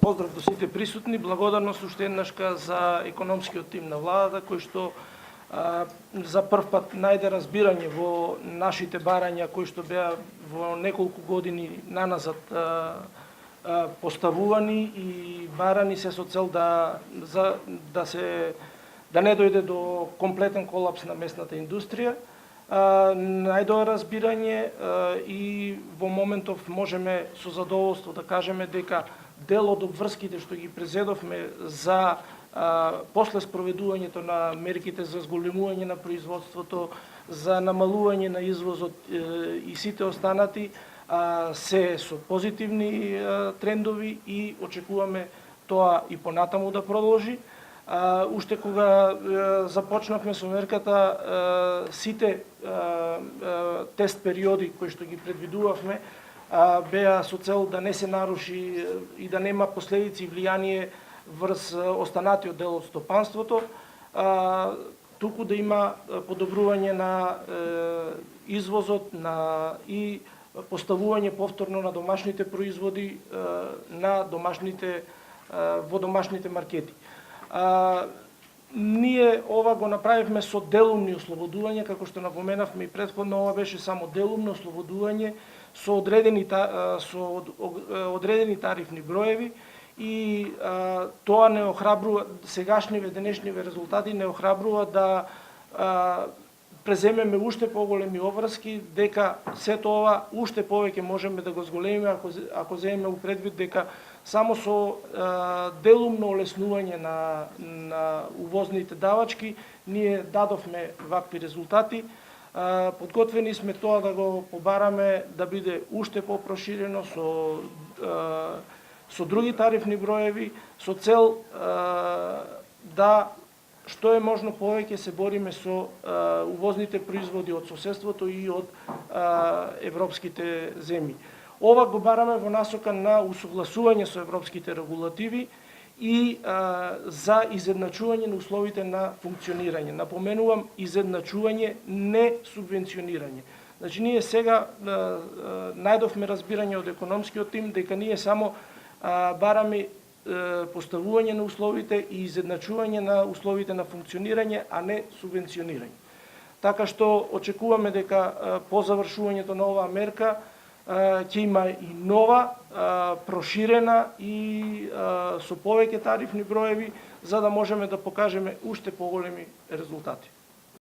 Поздрав до сите присутни, благодарност уште еднашка за економскиот тим на владата, кој што за прв пат најде разбирање во нашите барања, кои што беа во неколку години наназад поставувани и барани се со цел да не дојде до комплетен колапс на местната индустрија. Најдоа разбирање и во моментов можеме со задоволство да кажеме дека дел од обврските што ги презедовме за после спроведувањето на мерките за зголемување на производството, за намалување на извозот и сите останати се со позитивни трендови и очекуваме тоа и понатаму да продолжи. Уште кога започнавме со мерката, сите тест периоди кои што ги предвидувавме беа со цел да не се наруши и да нема последици и влијание врз останатиот дел од стопанството, туку да има подобрување на извозот и поставување повторно на домашните производи во домашните маркети. Ние ова го направивме со делумни ослободувања, како што напоменавме и претходно, ова беше само делумно ослободување со одредени тарифни броеви и тоа не охрабрува, сегашниве денешниве резултати не охрабрува да преземеме уште поголеми обврски, дека сето ова уште повеќе можеме да го зголемиме ако земеме у предвид дека само со делумно олеснување на увозните давачки ние дадовме вакви резултати. Подготвени сме тоа да го побараме да биде уште попроширено со други тарифни броеви, со цел да што е можно повеќе се бориме со увозните производи од соседството и од европските земји. Ова го бараме во насока на усогласување со европските регулативи и за изедначување на условите на функционирање. Напоменувам, изедначување, не субвенционирање. Значи, ние сега најдовме разбирање од економскиот тим дека ние само бараме поставување на условите и изедначување на условите на функционирање, а не субвенционирање. Така што очекуваме дека по завршувањето на оваа мерка ќе има и нова, проширена и со повеќе тарифни броеви, за да можеме да покажеме уште поголеми резултати.